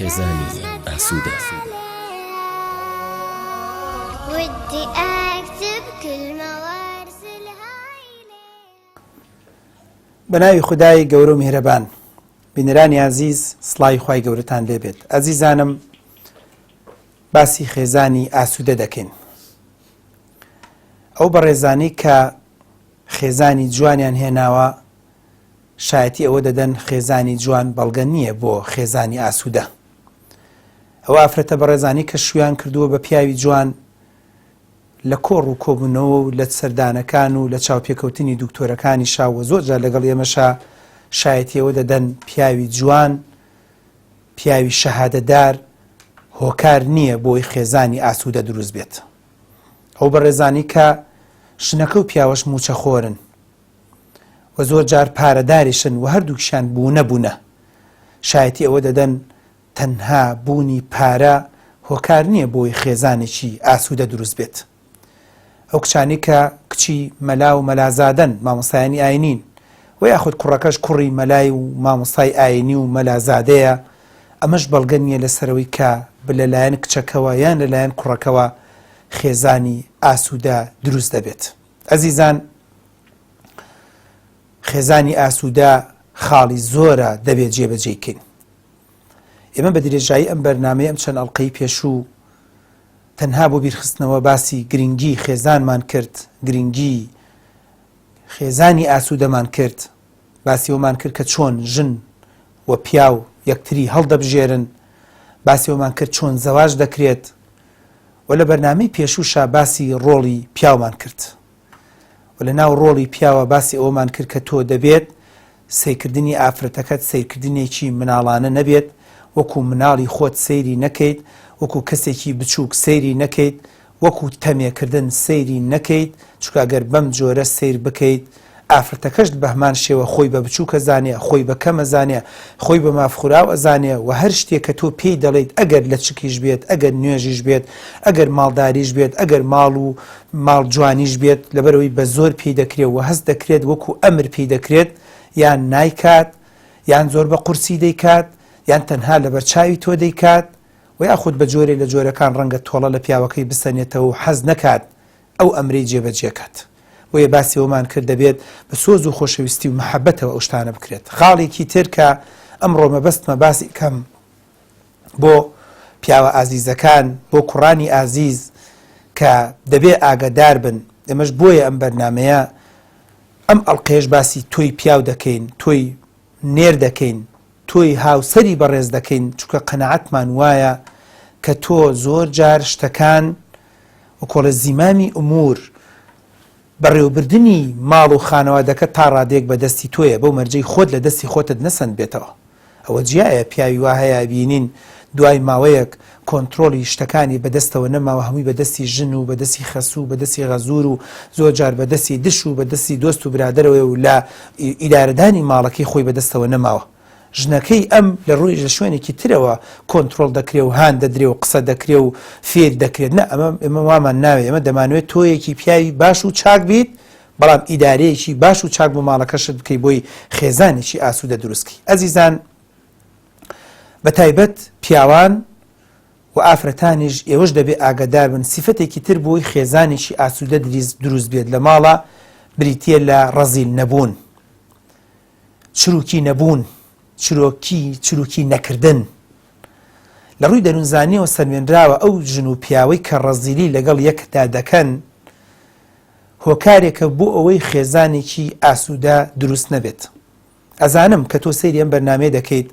خێزانی ئاسوودە. ودي أكتب كلمة وأرسلها إليك. بەناوی خودای گەورە و میهرەبان، بینەرانی عزیز، سڵاوی خوای گەورەتان لێبێت. عزیزانم، باسی خێزانی ئاسوودە دەکەین. ئەو بەڕێزانی کە خێزانی جوانیان هێناوە شایەتی ئەوە دەدەن خێزانی جوان بەڵگە نییە بۆ خێزانی ئاسوودە. ئەو ئافرەتە بەڕێزانی کە شویان کردووە بە پیاوی جوان لە کۆڕ و کۆبوونەوە و لە سەردانەکان و لە چاوپێکەوتنی دوکتۆرەکانی شاوە زۆرجار لەگەڵ ئێمەشا شایەتی ئەوە دەدەن پیاوی جوان، پیاوی شەهادەدار هۆکار نییە بۆی خێزانی ئاسوودە دروست بێت. ئەو بەڕێزانی کە ژنەکە و پیاوەش موچە خۆرن و زۆر جار پارەداریشن و هەردووکیشیان بوونە شایەتی ئەوە دەدەن تەنها بوونی پارە هۆکار نییە بۆی خێزانێکی ئاسوودە دروست بێت. ئەو کچانی کە کچی مەلا و مەلازادەن، مامۆستایانی ئاینین، و یاخود کوڕەکەش کوڕی مەلای و مامۆستای ئاینی و مەلازادەیە، ئەمەش بەڵگە نییە لەسەرەوەی کە لەلایەن کچەکەوە یان لەلایەن کوڕەکەوە خێزانی ئاسوودە دروست دەبێت. ئەزیزان، خێزانی ئاسوودە خاڵی زۆرە دەبێت جێبەجێکەین. ئێمە بە درێژایی ئەم بەرنامەیە ئەم چەند ئەڵقەی پێشوو تەنها بۆ بیرخستنەوە باسی گرنگی خێزانمان کرد، گرنگی خێزانی ئاسوودەمان کرد، باسی ئەومان کرد کە چۆن ژن و پیاو یەکتری هەڵدەبژێرن، باسی ئەومان کرد چۆن زەواج دەکرێت، و لە بەرنامەی پێشووشا باسی ڕۆڵی پیاومان کرد و لە ناو ڕۆڵی پیاوە باسی ئەومان کرد کە تۆ دەبێت سیرکردنی ئافرەتەکەت سیرکردنێکی مناڵانە نەبێت، وەکو مناڵی خۆت سەیری نەکەیت، وەکو کەسێکی بچووک سەیری نەکەیت، وەکو تەمێکردن سەیری نەکەیت، چونکە ئەگەر بەم جۆرە سیر بکەیت ئافرەتەکەشت بە هەمان شێوە خۆی بە بچووکە زانێ، خۆی بە کەمە زانێ، خۆی بە مافخوراو ئەزانێ، و هەر شتێک کە تۆ پێی دەڵێیت ئەگەر لە چکیش بێت، ئەگەر نوێژیش بێت، ئەگەر ماڵداریش بێت، ئەگەر ماڵ و ماڵ جوانیش بێت، لەبەرەوەی بە زۆر پێی دەکرێت و هەست دەکرێت وەکو ئەمر پێی دەکرێت، یان نایکات، یان زۆر بە قورسی دەیکات، یان تەنها لە بەرچاوی تۆ دەیکات، و یاخود بە جۆرێ لە جۆرەکان ڕەنگە تۆڵە لە پیاوەکەی بسەنێتەوە و حەز نەکات ئەو ئەمرەی جێبەجێکات. وێ باسی ئەومان کرد دەبێت بە سۆز و خۆشەویستی و مەحەبەتەوە ئەو شتانە بکرێت. خاڵێکی تر کە ئەمڕۆ مەبەستمە باسی کەم بۆ پیاوە ئازیزەکان، بۆ کوڕانی ئازیز کە دەبێ ئاگادار بن. ئێمەش بۆیە ئەم بەرنامەیە ئەم ئەڵقەیەش باسی تۆی پیاو دەکەین، تۆی نێر دەکەین، تۆی هاوسەری بەڕێز دەکەین، چونکە قەنەعەتمان وایە کە تۆ زۆر جار شتەکان و کۆڵە زیمامی ئومور بەڕێوەبردننی ماڵ و خانەوادەکە تا ڕادێک بە دەستی تۆیە، بەو مەرجەی خۆت لە دەستی خۆتت نەسەند بێتەوە. ئەوە جیایە پیاوی وا هەیە بینین دوای ماوەیەک کۆنتترۆلی شتەکانی بەدەستەوە نەماوە، هەمووی بەدەستی ژن و بەدەستی خەسوو و بەدەستی غەزور و زۆر جار بەدەستی دش و بەدەستی دۆست و برادرەوە و لە ئیدارەدانی ماڵەکەی خۆی بەدەستەوە نەماوە. ژنەکەی ئەم لە ڕووی لە شوێنێکی ترەوە کۆنتترۆل دەکرێت و هاان دەدرێ و قسە دەکرێت و فێر دەکرێت. نە، ئەمە وامان ناوێت. ئێمە دەمانوێت تۆیەکی پیاوی باش و چاک بیت، بەڵام ئیدارەیەکی باش و چاک بۆ ماڵەکەشت بکەی بۆی خێزانێکی ئاسوودە دروستکەی. ئەزیزان، بە تایبەت پیاوان و ئافرەتانیش ئێوەش دەبێت ئاگادار بن سیفەتێکی تر بۆی خێزانێکی ئاسوودە دروست بێت لە ماڵە بریتیە لە ڕەزیل نەبوون، چروکی نەبوون، چروکی نەکردن. لە ڕووی دەروونزانیەوە سەرمێنراوە ئەو ژن و پیاوەی کە ڕەزیلی لەگەڵ یەکدا دەکەن هۆکارێکە بۆ ئەوەی خێزانێکی ئاسوودە دروست نەبێت. ئەزانم کە تۆ سەیری ئەم بەرنامەیە دەکەیت،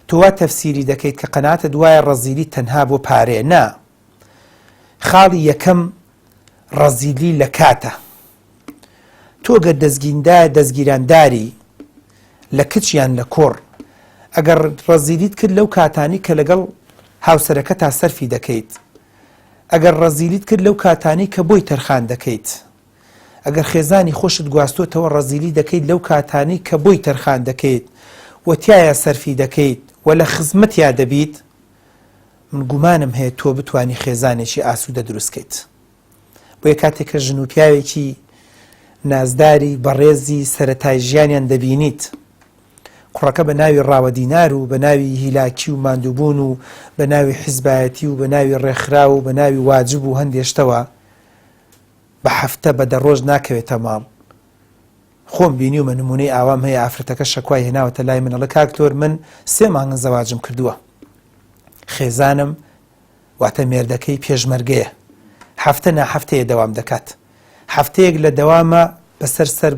تۆ وا تەفسیری دەکەیت کە قەناعەتە دوایە ڕەزیلی تەنها بۆ پارەیە. نا، خاڵی یەکەم ڕەزیلی لە کاتە. تۆ گەر دەستگیرانداری لە کچیان لە کۆڕ، ئەگەر ڕەزیلیت کرد لەو کاتانی کە لەگەڵ هاوسەرەکە تا سەرفی دەکەیت، ئەگەر ڕەزیلیت کرد لەو کاتانی کە بۆی تەرخان دەکەیت، ئەگەر خێزانی خۆشت گواستۆتەوە ڕەزیلی دەکەیت لەو کاتانی کە بۆی تەرخان دەکەیت و تایە سەرفی دەکەیت و لە خزمەتیا دەبیت، من گومانم هەیە تۆ بتوانی خێزانێکی ئاسوودە دروستکەیت. بۆیە کاتێک کە ژن و پیاوێکی نازداری بەڕێزی سەرەتای ژیانیان دەبینیت کوڕەکە بە ناوی ڕاوەدینار و بە ناوی هیلاکی و ماندووبوون و بە ناوی حیزبایەتی و بە ناوی ڕێکخرا و بە ناوی واجب و هەندێشتەوە بە هەفتە بە دەڕۆژ ناکەوێتە ماڵ. خۆم بینی و نمونەی ئاوام هەیە ئافرەتەکە شەکوای هێناوەتە لای منەڵە کاکتۆر من 3 مانگە زەواجم کردووە، خێزانم واتە مێردەکەی پێشمەرگەیە، هەفتە ناهەفتەیە دەوام دەکات، هەفتەیەک لە دەوامە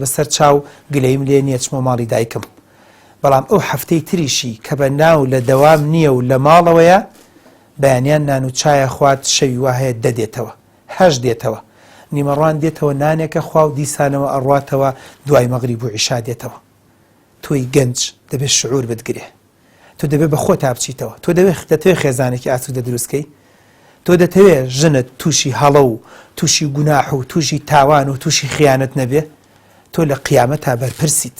بەسەر چاو گلەیم لێ نییە چمە ماڵی دایکم، بەڵام ئەو هەفتەی تریشی کە بە ناو لە دەوام نییە و لە ماڵەوەیە بەیانیان نان و چایە خوات شەوی وا هەیە دەدێتەوە، هەش دێتەوە، نیمەڕوان دێتەوە نانێکە خوا و دیسانەوە ئەڕواتەوە دوای مەغریب و عیشا دێتەوە. تۆی گەنج دەبێت شعور بتگرێ، تۆ دەبێت بە خۆت بچیتەوە، تۆ دەتەوێت خێزانێکی ئاسوودە دروستکەی، تۆ دەتەوێت ژنت تووشی هەڵە و تووشی گوناح و تووشی تاوان و تووشی خیانەت نەبێ، تۆ لە قیامەتا بەرپرسیت،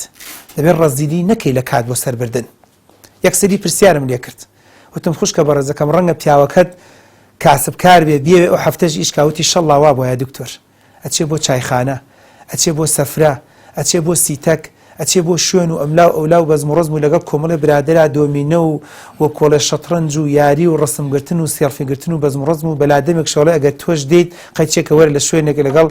دەبێت ڕەزیلی نەکەی لە کات بۆ سەربردن. یەکسەری پرسیارم لێ کرد، وتم خوشکە بە ڕێزەکەم ڕەنگە پیاوەکەت کاسبکار بێ بێوێ ئەو هەفتەش ئیشکاوتی شەڵڵا وا بۆیە دکتۆر، ئەچێ بۆ چایخانە، ئەچێ بۆ سەفرە، ئەچێ بۆ سیتەک، ئەچێ بۆ شوێن و ئەملاو ئەولاو بەزم و ڕزم و لەگەڵ کۆمەڵی برادرا دۆمینە و وە کۆڵە شەترەنج و یاری و ڕسمگرتن و سێڵفیگرتن و بەزم و ڕزم و بەلادەمێک شەڵێ ئەگەر تۆش دێیت قەیچێکە وەرە لە شوێنێک لەگەڵ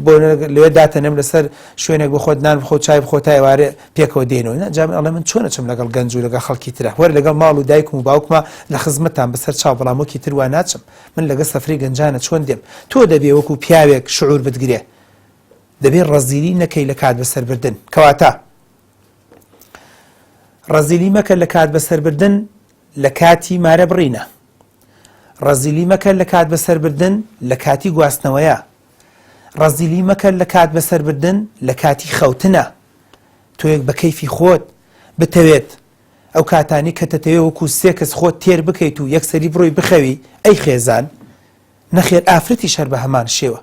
بۆ لەوێ داتەنەم لەسەر شوێنێک بۆ خۆت نان بخۆ چای بخۆ تا ئێوارێ پێکەوە دێنەوە. جا ئەڵێ من چۆنە چم لەگەڵ گەنج و لەگەڵ خەڵکی ترە، وەرە لەگەڵ ماڵ و دایکم و باوکمە لە خزمەتان بەسەر چاو، بەڵام وەکی تر وا ناچم، من لەگەڵ سەفری گەنجانە چۆن دێم. تۆ دەبێ وەکو پیاوێک شعور بتگرێ، دەبێت ڕەزیلی نەکەی لە کات بەسەربردن، کەواتە ڕەزیلی مەکە لە کات بەسەربردن لە کاتی مارە بڕینە، ڕەزیلی مەکە لە کات بەسەربردن لە کاتی گواستنەوەیە، ڕەزیلی مەکە لە کات بەسەربردن لە کاتی خەوتنە. تۆ یەک بە کەیفی خۆت بتەوێت ئەو کاتانی کە دەتەوێت وەکو 3 کەس خۆت تێر بکەیت و یەکسەری بڕۆی بخەوی، ئەی خێزان نەخێر ئافرەتی شەر بە هەمان شێوە.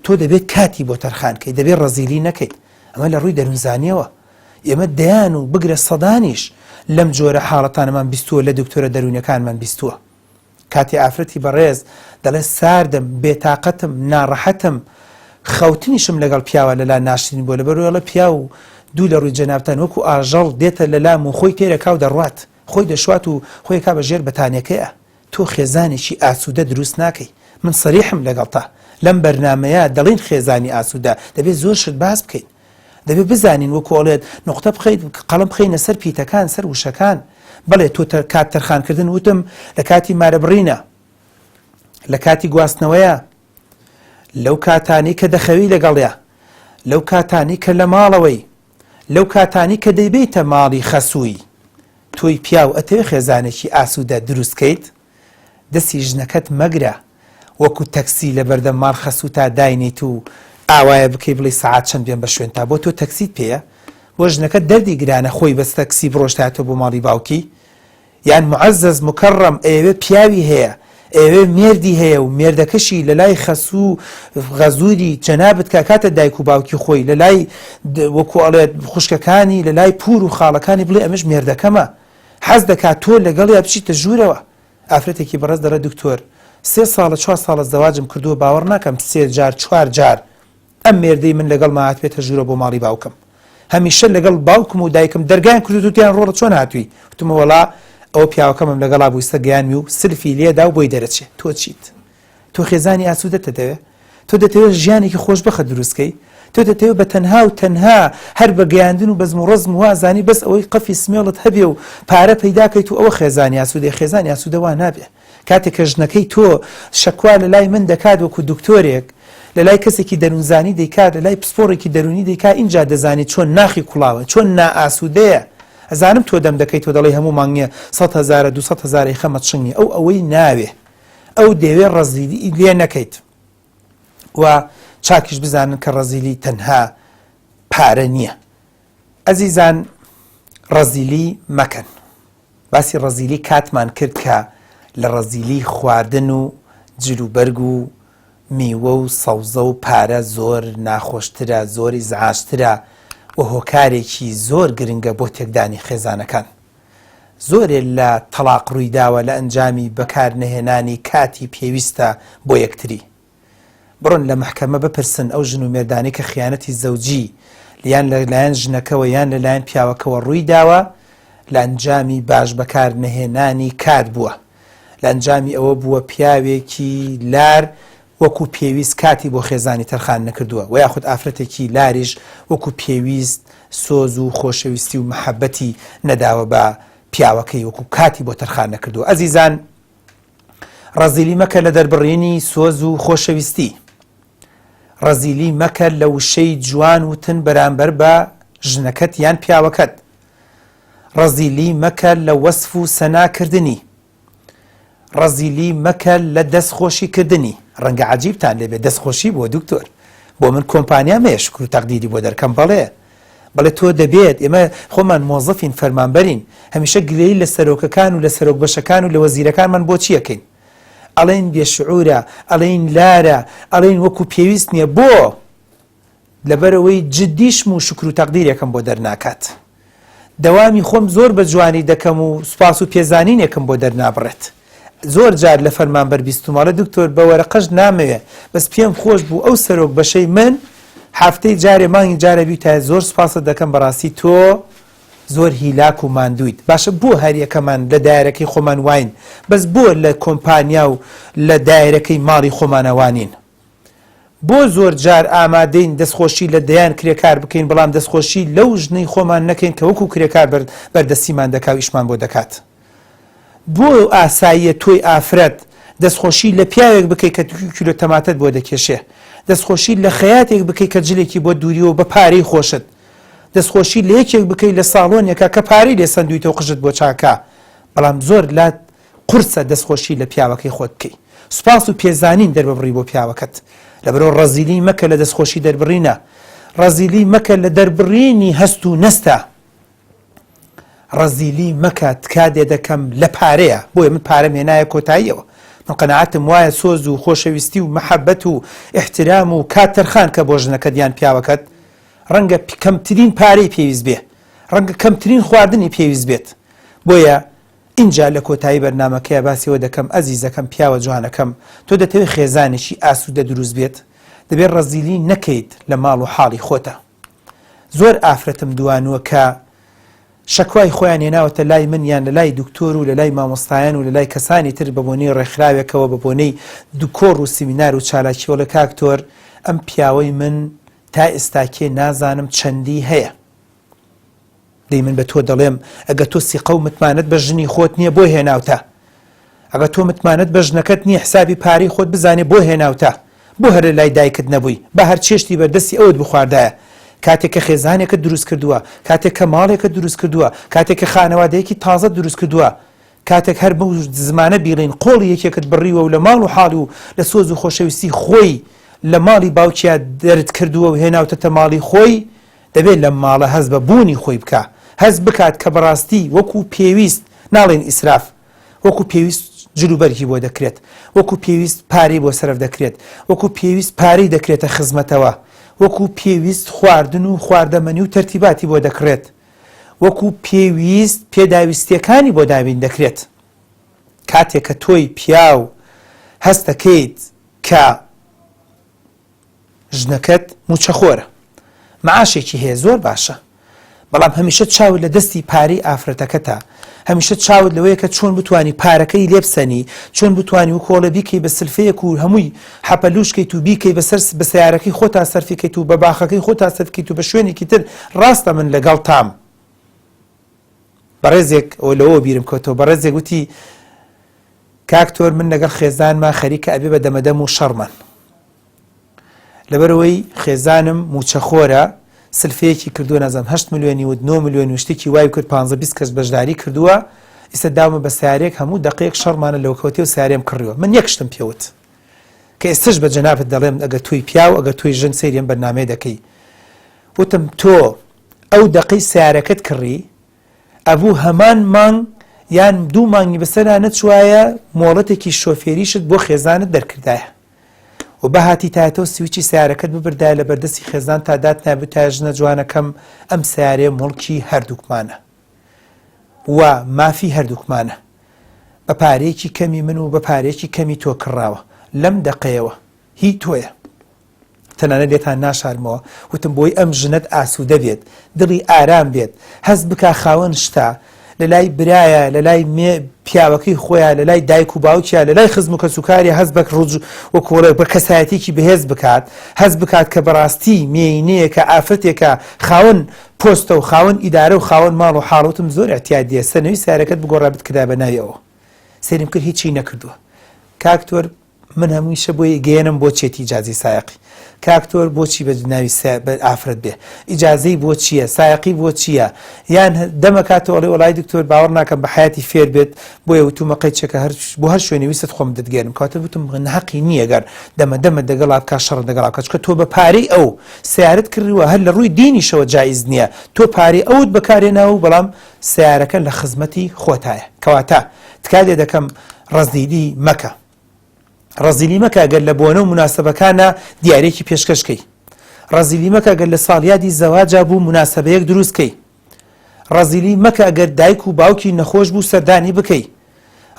تۆ دەبێت کاتی بۆ تەرخانکەی، دەبێت ڕەزیلی نەکەیت. ئەمە لە ڕووی دەروونزانیەوە ئێمە دەیان و بگرە سەدانیش لەم جۆرە حاڵەتانەمان بیستووە، لە دکتۆرە دەرونیەکانمان بیستووە. کاتی ئافرەتی بەڕێز دەڵێ ساردم، بێتاقەتم، ناڕەحەتم، خەوتنیشم لەگەڵ پیاوە لەلا ناشتین بۆ لەبەرەوە لە پیا و دوو لە ڕووی جەنابەتان وەکو ئاژەڵ دێتە لەلام و خۆی تێرە کاو دەڕوات، خۆی دەشوات و خۆی کا بە ژێر بەتانەکەیە. تۆ خێزانێکی ئاسوودە دروست ناکەی. من سەریحم لەگەڵ تا لەم بەرنامەیە دەڵێن خێزانی ئاسوودە دەبێت زۆر شت باس بکەین، دەبێت بزانین وەکو ئەڵێت نقطە بخەیت، قەڵەم بخەینە سەر پیتەکان، سەر وشەکان. بەڵێ تۆ کات تەرخانکردن وتم لە کاتی مارەبڕینە، لە کاتی گواستنەوەیە، لەو کاتانی کە دەخەوی لەگەڵیا، لەو کاتانی کە لە ماڵەوەی، لەو کاتانی کە دەیبێتە ماڵی خەسووی. تۆی پیاو ئەتەوێ خێزانێکی ئاسوودە دروستکەیت، دەستی ژنەکەت مەگرە وەکو تەکسی لە بەردەم ماڵ خەسوو تا داینیت و ئاوایە بکەی بڵێ سەعات چەند بێن بە شوێن تا بۆ تۆ تەکسیت پێیە. بۆ ژنەکە دەردی گرانە خۆی بەس تەکسی بڕۆشتاتەوە بۆ ماڵی باوکی، یان معەزەز مکەڕەم ئێوێ پیاوی هەیە، ئێوێ مێردی هەیە و مێردەکەشی لە لای خەسوو غەزووری جەنابەت کە کاتە دایک و باوکی خۆی، لە لای وەکو ئەڵێت خوشکەکانی، لە لای پور و خاڵەکانی بڵێ ئەمەش مێردەکەمە، حەز دەکات تۆ لەگەڵیا بچیتە ژوورەوە. ئافرەتێکی بەڕێز دەڵێ دکتۆر 3 ساڵە 4 ساڵە زەواجم کردووە، باوەڕ ناکەم 3 جار 4 جار ئەم مێردەی من لەگەڵ ماهات بێتە ژوورە بۆ ماڵی باوکم، هەمیشە لەگەڵ باوکم و دایکم دەرگایان کردوتیان ڕۆڵە چۆن هاتووی؟ وتمە وەڵا ئەو پیاوەکەمم لەگەڵا بوویستە گەیانمی و سلفی لێدا و بۆی دەرەچێ. تۆ چیت؟ تۆ خێزانی ئاسوودە دەتەوێت؟ تۆ دەتەوێت ژیانێکی خۆشبەخت دروستکەی؟ تۆ دەتەوێت بە تەنها و تەنها هەر بە گەیاندن و بەزم و ڕزم وازانی بەس ئەوەی قەفی سمێڵت هەبێ و پارە پەیداکەیت و ئەوە خێزانی ئاسوودەی؟ خێزانی ئاسوودە وا نابێ. کاتێک کە ژنەکەی تۆ شەکوا لە لای من دەکات وەکو دکتۆرێک، لە لای کەسێکی دەروونزانی دەیکات، لە لای پسپۆڕێکی دەرونی دەیکات، اینجا دەزانێت چۆن ناخی کوڵاوە، چۆن نائاسوودەیە. ئەزانم تۆ دەم دەکەیت تۆ دەڵێ هەموو مانگیە 100,000 200,000 خەمەت شنگی، ئەو ئەوەی ناوێ، ئەو دەوێت ڕەزیلی لێ نەکەیت. و چاکیش بزانن کە ڕەزیلی تەنها پارە نییە. ئەزیزان ڕەزیلی مەکەن. باسی ڕەزیلی کاتمان کرد کە لە ڕەزیلی خواردن و جلوبەرگ و میوە و سەوزە و پارە زۆر ناخۆشترە، زۆری زعاشترە و هۆکارێکی زۆر گرنگە بۆ تێکدانی خێزانەکان. زۆرێ لە تەلاق ڕوویداوە لە ئەنجامی بەکارنەهێنانی کاتی پێویستە بۆ یەکتری. بڕۆن لە محکەمە بپرسن ئەو ژن و مێردانی کە خیانەتی زەوجی یان لەلایەن ژنەکەوە یان لەلایەن پیاوەکەوە ڕووی داوە، لە ئەنجامی باش بەکار نەهێنانی کات بووە، لە ئەنجامی ئەوە بووە پیاوێکی لار وەکو پێویست کاتی بۆ خێزانی تەرخان نەکردووە، و یاخود ئافرەتێکی لاریش وەکو پێویست سۆز و خۆشەویستی و محەبەتی نەداوە بە پیاوەکەی وەکو کاتی بۆ تەرخان نەکردووە. ئەزیزان، ڕەزیلی مەکە لە دەربڕینی سۆز و خۆشەویستی، ڕەزیلی مەکە لە وشەی جوان وتن بەرامبەر بە ژنەکەت یان پیاوەکەت، ڕەزیلی مەکە لە وەسف و سەناکردنی، ڕەزیلی مەکە لە دەستخۆشیکردنی. ڕەنگە عەجیبتان لێبێ دەستخۆشی بۆ دکتۆر، بۆ من کۆمپانیام هەیە شکر و تەقدیری بۆ دەرکەم، بەڵێ تۆ دەبێت ئێمە خۆمان مۆزەفین فەرمانبەرین، هەمیشە گلەی لە سەرۆکەکان و لە سەرۆک بەشەکان و لە وەزیرەکانمان بۆ چیەکەین؟ ئەڵێن بێشعورە، ئەڵێن لارە، ئەڵێن وەکو پێویست نییە. بۆ لەبەرەوەی جددیشم و شکر و تەقدیرێکم بۆ دەرناکات، دەوامی خۆم زۆر بە جوانی دەکەم و سوپاس و پێزانینێکم بۆ دەرنابڕێت. زۆر جار لە فەرمانبەر بیستماڵە دکتۆر بە وەرەقەش نامەوێ، بەس پێم خۆش بوو ئەو سەرۆک بەشەی من هەفتەی جارێ مانگی جارە بیتە زۆر سوپاست دەکەم بەڕاستی تۆ زۆر هیلاک و ماندوویت. باشە بۆ هەریەکەمان لە دایرەکەی خۆمان واین، بەس بۆ لە کۆمپانیا و لە دایرەکەی ماڵی خۆمانەوانین؟ بۆ زۆر جار ئامادەین دەستخۆشی لە دەیان کرێکار بکەین، بەڵام دەستخۆشی لەو ژنەی خۆمان نەکەین کە وەکو کرێکار بەردەستیمان دەکا و ئیشمان بۆ دەکات. بۆ ئاساییە تۆی ئافرەت دەستخۆشی لە پیاوێک بکەیت کە کیلۆ تەماتەت بۆ دەکێشێ، دەستخۆشی لە خەیاتێک بکەیت کە جلێکی بۆ دووریەوە بە پارەی خۆشت، دەستخۆشی لە یەکێک بکەیت لە ساڵۆنێکە کە پارەی لێ سندویتەوە قژت بۆ چاکە. بەڵام زۆر لات قورسە دەستخۆشی لە پیاوەکەی خۆت بکەیت، سوپاس و پێزانین دەربڕی بۆ پیاوەکەت. لەبەرەوە ڕەزیلی مەکە لە دەستخۆشی دەربڕینە، ڕەزیلی مەکە لە دەربڕینی هەست و نەستە، ڕەزیلی مەکە تکادێ دەکەم لە پارەیە، بۆیە من پارەم هێنایە کۆتاییەوە. من قەنەعەتم وایە سۆز و خۆشەویستی و مەحەبەت و احترام و کات تەرخان کە بۆ ژنەکەت یان پیاوەکەت ڕەنگە کەمترین پارەی پێویست بێ، ڕەنگە کەمترین خواردنی پێویست بێت. بۆیە اینجا لە کۆتایی بەرنامەکەیە باسیەوە دەکەم ئەزیزەکەم، پیاوە جوانەکەم، تۆ دەتەوێت خێزانێکی ئاسوودە دروست بێت، دەبێت ڕەزیلی نەکەیت لە ماڵ و حاڵی خۆتە. زۆر ئافرەتم دوانووە کە شەکوای خۆیان هێناوەتە لای من یان لە لای دکتۆر و لە لای مامۆستایان و لە لای کەسانی تر بە بۆنەی ڕێکخراوێکەوە، بە بۆنەی دوکۆڕ و سیمینار و چالاکیەوە لە کاکتۆر ئەم پیاوەی من تا ئێستاکێ نازانم چەندی هەیە. دەی من بە تۆ دەڵێم ئەگە تۆ سیقە و متمانەت بە ژنی خۆت نییە بۆ هێناوتە، ئەگە تۆ متمانەت بە ژنەکەت نییە حسابی پارەی خۆت بزانێ بۆ هێناوتە، بۆ هەر لای دایکت نەبووی، بە هەر چێشتی بەردەستی ئەوت بخواردایە. کاتێک کە خێزانێکە دروست کردووە، کاتێک کە ماڵێکە دروست کردووە، کاتێک کە خانەوادەیەکی تازە دروست کردووە، کاتێک هەر بەو زمانە بیڵین قۆڵی یەکێکت بڕیوە و لە ماڵ و حاڵ و لە سۆز و خۆشەویستی خۆی لە ماڵی باوکیە دەرت کردووە و هێناوتەتە ماڵی خۆی، دەبێت لە ماڵە هەز بە بوونی خۆی بکە، هەز بکات کە بەڕاستی وەکو پێویست، ناڵێن ئیسراف، وەکو پێویست جلوبەرکی بۆ دەکرێت، وەکو پێویست پارەی بۆ سەرف دەکرێت، وەکو پێویست پارەی دەکرێتە خزمەتەوە، وەکو پێویست خواردن و خواردەمەنی و تەرتیباتی بۆ دەکرێت، وەکو پێویست پێداویستیەکانی بۆ دابین دەکرێت. کاتێک کە تۆی پیاو هەست دەکەیت کە ژنەکەت موچەخۆرە، معاشێکی هەیە زۆر باشە، بەڵام هەمیشە چاوت لە دەستی پارەی ئافرەتەکەتە، هەمیشە چاوت لەوەیە کە چۆن بتوانی پارەکەی لێبسەنی، چۆن بتوانی و کۆڵە بیکەی بە سلفەیەک و هەمووی حەپەلوشکەیت و بیکەی بەسەر بە سیارەکەی خۆتا سەرفیکەیت و بە باخەکەی خۆتا سەرفکەیت و بە شوێنێکی تر. ڕاستە من لەگەڵ تام بەڕێزێک ئەو لەوە بیرم کەوتەوە، بەڕێزێک وتی کاکتۆر من لەگەڵ خێزانما خەریکە ئەبێ بە دەمەدەم و شەڕمان، لەبەرەوەی خێزانم موچەخۆرە، سلفەیەکی کردووە نازانم 8 ملیۆنی و 9 ملیۆنی و شتێکی وای کرد 15-20 کەس بەشداری کردووە، ئێستا داومە بە سیارێک هەموو دقەیەک شەڕمانە لەو کەوتێ و سیارێم کڕیوە. من یەک شتم پێوت کە ئێستش بە جەنابەت دەڵێم ئەگە توی پیاو ئەگە توی ژن سەیرێم بەرنامەیە دەکەی، وتم تۆ ئەو دقەی سیارەکەت کڕی ئەبوو هەمان مانگ یان 2 مانگی بەسەرا نەچوایە مۆڵەتێکی شۆفێریشت بۆ خێزانت دەرکردایە و بەهاتی تایەتەوە سویچی سیارەکەت ببردایە لە بەردەستی خێزان تا دات نابێت ژنە جوانەکەم ئەم سیارێ مڵکی هەردووکمانە و مافی هەردووکمانە، بە پارەیەکی کەمی من و بە پارەیەکی کەمی تۆ کڕاوە، لەم دقەیەوە هی تۆیە، تەنانە لێتان ناشارمەوە. وتم بۆی ئەم ژنت ئاسوودە بێت، دڵی ئارام بێت، هەست بکا خاوەن شتا لە لای برایە لە لای پیاوەکەی خۆیان لە لای دایک و باوکیان لە لای خزم و کەسوکاری هەز بە ڕوج وەکوڵێ بە کەسایەتێکی بەهێز بکات هەز بکات کە بەڕاستی مێینەیەکە ئافرەتێکە خاوەن پۆستە و خاوەن ئیدارە و خاوەن ماڵ و حاڵەتم زۆر احتیاجیە سەرنەوەی سیارەکەت بگۆڕا بتکرا بە ناویەوە سێرم کرد هیچی نەکردووە کاکتۆر من هەموویشە بۆی گەێنم بۆ چێتی ئیجازەی سایقی کاکتۆر بۆچی بە ناوی ئافرەت بێ ئیجازەی بۆ چییە سایقی بۆ چییە یان دەمەکاتەوەڵی وڵای دکتۆر باوەڕ ناکەم بە حیاتی فێر بێت بۆ وتومەقەی چێکە بۆ هەر شوێنی ویست خۆم دەتگەێنم کاتە وتم حەقی نییە گەر دەمە دەگەڵا بکە شەڕ دەگەڵا بکە چکە تۆ بە پارەی ئەو سیارەت کردووە هەر لە ڕووی دینیشەوە جایز نییە تۆ پارەی ئەوت بەکارێناوە بەڵام سیارەکە لە خزمەتی خۆتایە کەواتە تکادێ دەکەم ڕەزیلی مەکە ڕەزیلی مەکە گەر لە بۆنە و مناسبەکانە دیارێکی پێشکەشکەی ڕەزیلی مەکە گەر لە ساڵیادی زەواجا بوو مناسبەیەک دروستکەی ڕەزیلی مەکە گەر دایک و باوکی نەخۆش بوو سەردانی بکەی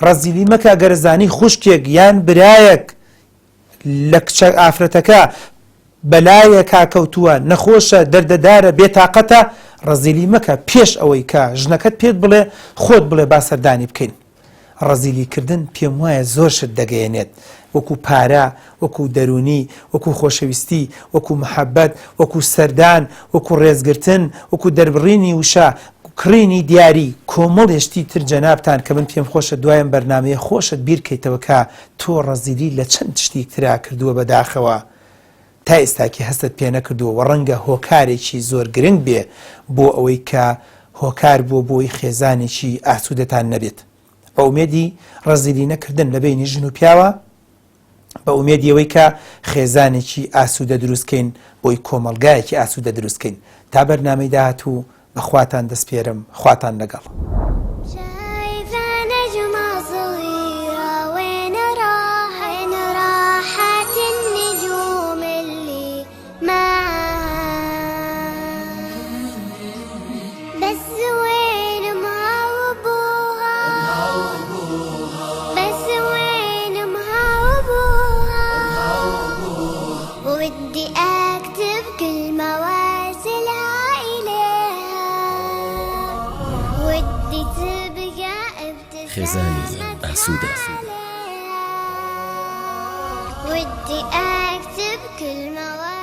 ڕەزیلی مەکە گەر زانی خوشکێک یان برایەک لە کچە ئافرەتەکە بەلایە کاکەوتووە نەخۆشە دەردەدارە بێتاقەتە ڕەزیلی مەکە پێش ئەوەی کە ژنەکەت پێت بڵێ خۆت بڵێ با سەردانی بکەین ڕەزیلیکردن پێم وایە زۆر شت دەگەیەنێت وەکو پارە وەکو دەرونی وەکو خۆشەویستی وەکو محەبەت وەکو سەردان وەکو ڕێزگرتن وەکو دەربڕینی وشە کڕینی دیاری کۆمەڵێشتی تر جەنابتان کە من پێم خۆشە دوایم بەرنامەیە خۆشت بیرکەیتەوە کە تۆ ڕەزیلی لە چەند شتی ترا کردووە بەداخەوە تا ئێستاکی هەستت پێ نەکردووە و ڕەنگە هۆکارێکی زۆر گرنگ بێ بۆ ئەوەی کە هۆکار بۆ بۆی خێزانێکی ئاسوودەتان نەبێت بە ئومێدی ڕەزیلی نەکردن لە بینی ژن و پیاوە بە ئومێدیەوەی کە خێزانێکی ئاسوودە دروستکەین بۆی کۆمەڵگایەکی ئاسوودە دروستکەین تا بەرنامەی داهاتوو بەخواتان دەسپێرم خواتان لەگەڵ خێزانی ئاسوودە ودي أكتب كل مواد